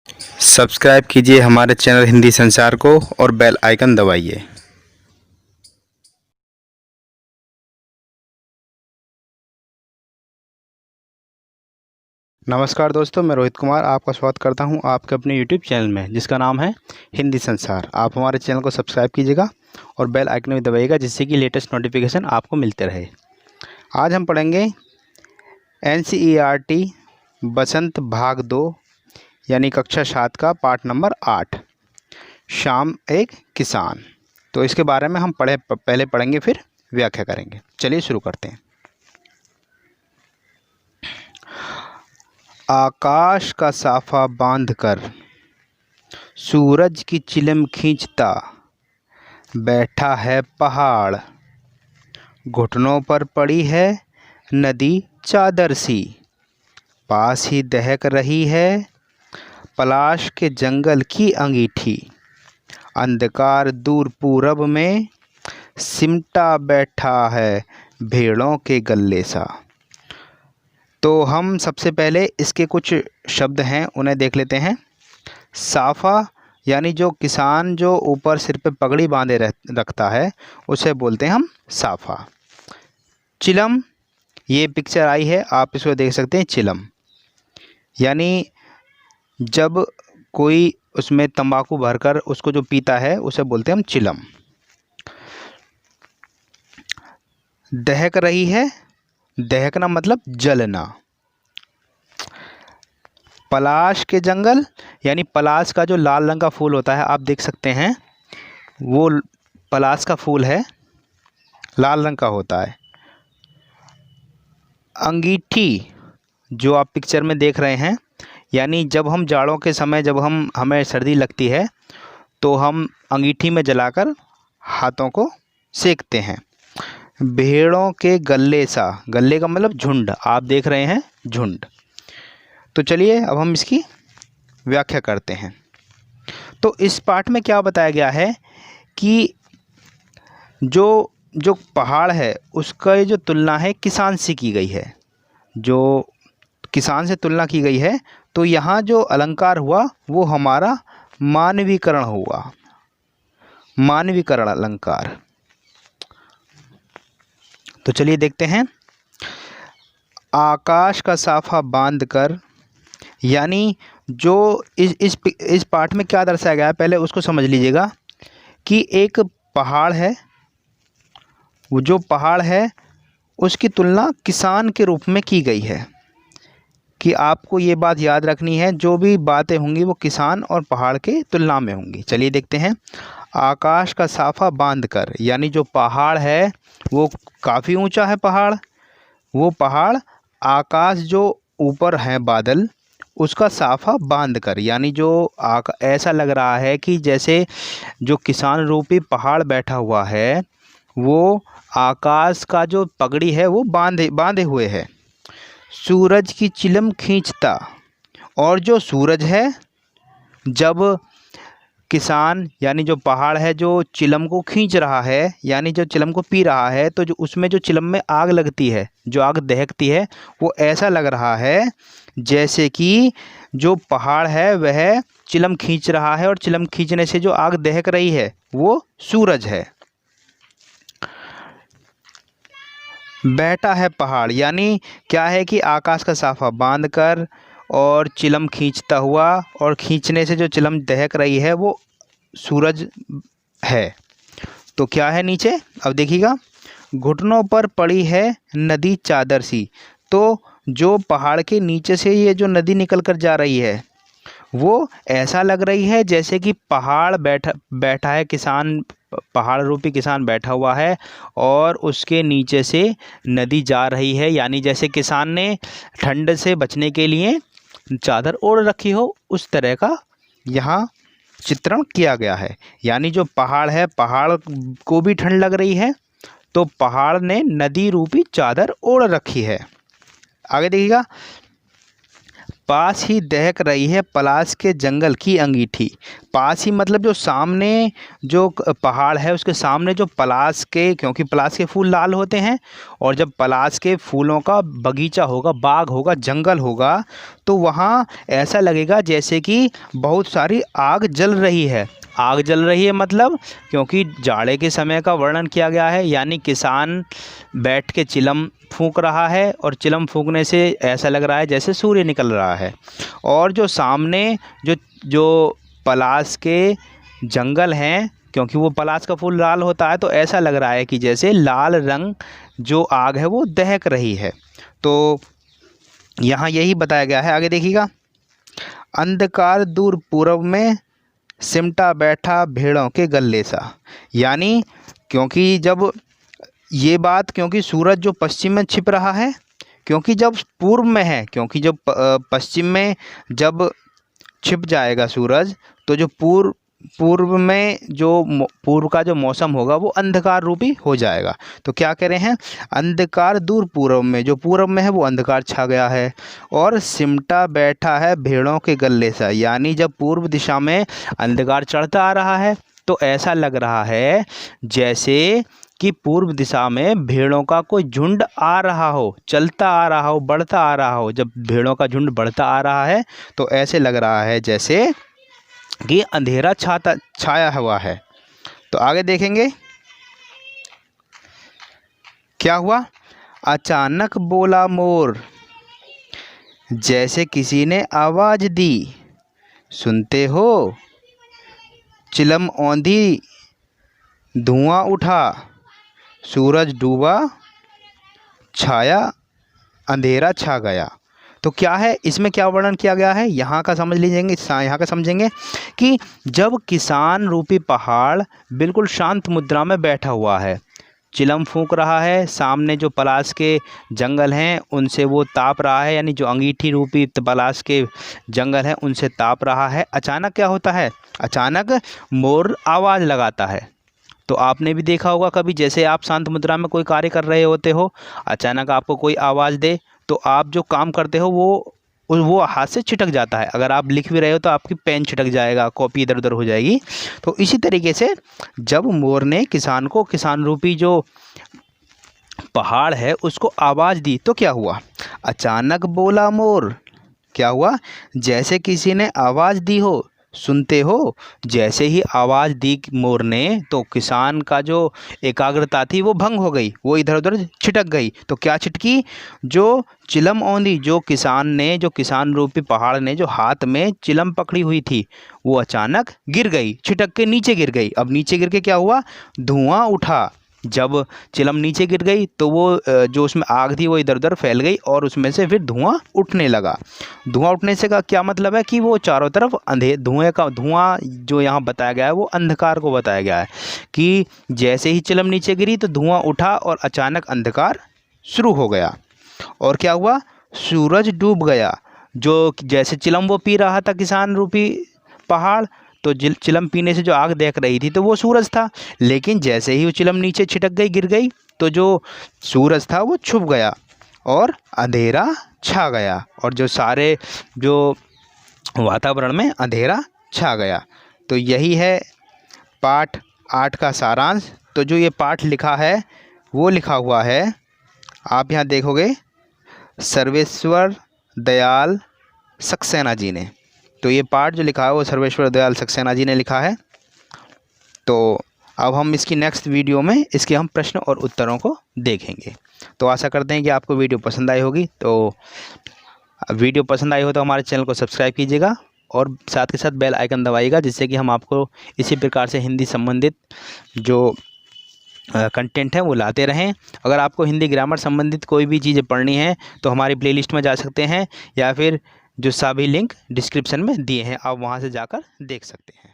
Subscribe कीजिए हमारे channel Hindi संसार को और बेल आइकन दबाइए। नमस्कार दोस्तों, मैं रोहित कुमार आपका स्वागत करता हूं आपके अपने YouTube चैनल में जिसका नाम है हिंदी संसार। आप हमारे चैनल को सब्सक्राइब कीजिएगा और बेल आइकन भी दबाइएगा जिससे कि लेटेस्ट नोटिफिकेशन आपको मिलते रहे। आज हम पढ़ेंगे NCERT बसंत भाग 2 यानी कक्षा 7 का पाठ नंबर 8 शाम एक किसान। तो इसके बारे में हम पहले पढ़ेंगे फिर व्याख्या करेंगे। चलिए शुरू करते हैं। आकाश का साफा बांधकर सूरज की चिलम खींचता बैठा है पहाड़, घुटनों पर पड़ी है नदी चादर सी, पास ही दहक रही है पलाश के जंगल की अंगीठी, अंधकार दूर पूरब में सिमटा बैठा है भेड़ों के गले सा। तो हम सबसे पहले इसके कुछ शब्द हैं उन्हें देख लेते हैं। साफ़ा यानी जो किसान जो ऊपर सिर पे पगड़ी बांधे रखता है उसे बोलते हैं हम साफ़ा। चिलम, ये पिक्चर आई है आप इसको देख सकते हैं। चिलम यानी जब कोई उसमें तंबाकू भरकर उसको जो पीता है उसे बोलते हैं हम चिलम। दहक रही है, दहकना मतलब जलना। पलाश के जंगल यानी पलाश का जो लाल रंग का फूल होता है आप देख सकते हैं, वो पलाश का फूल है, लाल रंग का होता है। अंगीठी जो आप पिक्चर में देख रहे हैं, यानी जब हम जाड़ों के समय जब हमें सर्दी लगती है तो हम अंगीठी में जलाकर हाथों को सेकते हैं। भेड़ों के गले सा, गले का मतलब झुंड, आप देख रहे हैं झुंड। तो चलिए अब हम इसकी व्याख्या करते हैं। तो इस पाठ में क्या बताया गया है कि जो पहाड़ है उसका ये जो तुलना है किसान से की गई है, जो किसान से तुलना की गई है। तो यहाँ जो अलंकार हुआ वो हमारा मानवीकरण हुआ, मानवीकरण अलंकार। तो चलिए देखते हैं। आकाश का साफा बांधकर, यानी जो इस पाठ में क्या दर्शाया गया है पहले उसको समझ लीजिएगा कि एक पहाड़ है, वो जो पहाड़ है उसकी तुलना किसान के रूप में की गई है। कि आपको ये बात याद रखनी है, जो भी बातें होंगी वो किसान और पहाड़ के तुलना में होंगी। चलिए देखते हैं। आकाश का साफा बांधकर, यानी जो पहाड़ है वो काफ़ी ऊंचा है पहाड़। वो पहाड़ आकाश जो ऊपर है बादल उसका साफा बांधकर, यानी जो ऐसा लग रहा है कि जैसे जो किसान रूपी पहाड़ बैठा हुआ है वो आकाश का जो पगड़ी है वो बांधे हुए है। सूरज की चिलम खींचता, और जो सूरज है जब किसान यानी जो पहाड़ है जो चिलम को खींच रहा है, यानी जो चिलम को पी रहा है, तो जो उसमें जो चिलम में आग लगती है, जो आग दहकती है, वो ऐसा लग रहा है जैसे कि जो पहाड़ है वह चिलम खींच रहा है और चिलम खींचने से जो आग दहक रही है वो सूरज है। बैठा है पहाड़, यानी क्या है कि आकाश का साफा बांधकर और चिलम खींचता हुआ, और खींचने से जो चिलम दहक रही है वो सूरज है। तो क्या है नीचे, अब देखिएगा। घुटनों पर पड़ी है नदी चादर सी, तो जो पहाड़ के नीचे से ये जो नदी निकल कर जा रही है वो ऐसा लग रही है जैसे कि पहाड़ बैठा है, किसान पहाड़ रूपी किसान बैठा हुआ है और उसके नीचे से नदी जा रही है, यानी जैसे किसान ने ठंड से बचने के लिए चादर ओढ़ रखी हो, उस तरह का यहाँ चित्रण किया गया है। यानी जो पहाड़ है, पहाड़ को भी ठंड लग रही है तो पहाड़ ने नदी रूपी चादर ओढ़ रखी है। आगे देखिएगा। पास ही दहक रही है पलाश के जंगल की अंगीठी। पास ही मतलब जो सामने जो पहाड़ है उसके सामने जो पलाश के, क्योंकि पलाश के फूल लाल होते हैं, और जब पलाश के फूलों का बगीचा होगा, बाग होगा, जंगल होगा, तो वहाँ ऐसा लगेगा जैसे कि बहुत सारी आग जल रही है। आग जल रही है मतलब क्योंकि जाड़े के समय का वर्णन किया गया है, यानी किसान बैठ के चिलम फूंक रहा है और चिलम फूंकने से ऐसा लग रहा है जैसे सूर्य निकल रहा है। और जो सामने जो जो पलाश के जंगल हैं, क्योंकि वो पलाश का फूल लाल होता है, तो ऐसा लग रहा है कि जैसे लाल रंग जो आग है वो दहक रही है। तो यहाँ यही बताया गया है। आगे देखिएगा, अंधकार दूर पूर्व में सिमटा बैठा भेड़ों के गल्ले सा। यानी क्योंकि जब ये बात, क्योंकि सूरज जो पश्चिम में छिप रहा है, क्योंकि जब पूर्व में है, क्योंकि जब पश्चिम में जब छिप जाएगा सूरज, तो जो पूर्व में जो पूर्व का जो मौसम होगा वो अंधकार रूपी हो जाएगा। तो क्या कह रहे हैं, अंधकार दूर पूर्व में, जो पूर्व में है वो अंधकार छा गया है, और सिमटा बैठा है भेड़ों के गले सा। यानी जब पूर्व दिशा में अंधकार चढ़ता आ रहा है तो ऐसा लग रहा है जैसे कि पूर्व दिशा में भेड़ों का कोई झुंड आ रहा हो, चलता आ रहा हो, बढ़ता आ रहा हो। जब भेड़ों का झुंड बढ़ता आ रहा है तो ऐसे लग रहा है जैसे कि अंधेरा छाया हुआ है। तो आगे देखेंगे क्या हुआ। अचानक बोला मोर, जैसे किसी ने आवाज दी, सुनते हो। चिलम औंधी, धुआं उठा, सूरज डूबा, छाया, अंधेरा छा गया। तो क्या है इसमें, क्या वर्णन किया गया है यहाँ का समझ लीजिएंगे। यहाँ का समझेंगे कि जब किसान रूपी पहाड़ बिल्कुल शांत मुद्रा में बैठा हुआ है, चिलम फूंक रहा है, सामने जो पलाश के जंगल हैं उनसे वो ताप रहा है, यानी जो अंगीठी रूपी पलाश के जंगल हैं उनसे ताप रहा है। अचानक क्या होता है, अचानक मोर आवाज़ लगाता है। तो आपने भी देखा होगा कभी, जैसे आप शांत मुद्रा में कोई कार्य कर रहे होते हो, अचानक आपको कोई आवाज़ दे तो आप जो काम करते हो वो हाथ से छिटक जाता है। अगर आप लिख भी रहे हो तो आपकी पेन छिटक जाएगा, कॉपी इधर उधर हो जाएगी। तो इसी तरीके से जब मोर ने किसान को, किसान रूपी जो पहाड़ है उसको आवाज़ दी तो क्या हुआ, अचानक बोला मोर। क्या हुआ, जैसे किसी ने आवाज़ दी हो, सुनते हो। जैसे ही आवाज़ दी मोर ने तो किसान का जो एकाग्रता थी वो भंग हो गई, वो इधर उधर छिटक गई। तो क्या छिटकी, जो चिलम औंधी, जो किसान ने, जो किसान रूपी पहाड़ ने जो हाथ में चिलम पकड़ी हुई थी वो अचानक गिर गई, छिटक के नीचे गिर गई। अब नीचे गिर के क्या हुआ, धुआं उठा। जब चिलम नीचे गिर गई तो वो जो उसमें आग थी वो इधर उधर फैल गई और उसमें से फिर धुआं उठने लगा। धुआं उठने से का क्या मतलब है कि वो चारों तरफ धुआं जो यहाँ बताया गया है वो अंधकार को बताया गया है कि जैसे ही चिलम नीचे गिरी तो धुआं उठा और अचानक अंधकार शुरू हो गया। और क्या हुआ, सूरज डूब गया। जो जैसे चिलम वो पी रहा था किसान रूपी पहाड़, तो चिलम पीने से जो आग देख रही थी तो वो सूरज था। लेकिन जैसे ही वो चिलम नीचे छिटक गई, गिर गई, तो जो सूरज था वो छुप गया और अंधेरा छा गया, और जो सारे जो वातावरण में अंधेरा छा गया। तो यही है पाठ 8 का सारांश। तो जो ये पाठ लिखा है वो लिखा हुआ है, आप यहाँ देखोगे, सर्वेश्वर दयाल सक्सेना जी ने। तो ये पाठ जो लिखा है वो सर्वेश्वर दयाल सक्सेना जी ने लिखा है। तो अब हम इसकी नेक्स्ट वीडियो में इसके हम प्रश्न और उत्तरों को देखेंगे। तो आशा करते हैं कि आपको वीडियो पसंद आई होगी। तो वीडियो पसंद आई हो तो हमारे चैनल को सब्सक्राइब कीजिएगा और साथ के साथ बेल आइकन दबाइएगा, जिससे कि हम आपको इसी प्रकार से हिंदी संबंधित जो कंटेंट है वो लाते रहें। अगर आपको हिंदी ग्रामर संबंधित कोई भी चीज़ें पढ़नी है तो हमारी प्लेलिस्ट में जा सकते हैं, या फिर जो सभी लिंक डिस्क्रिप्शन में दिए हैं आप वहां से जाकर देख सकते हैं।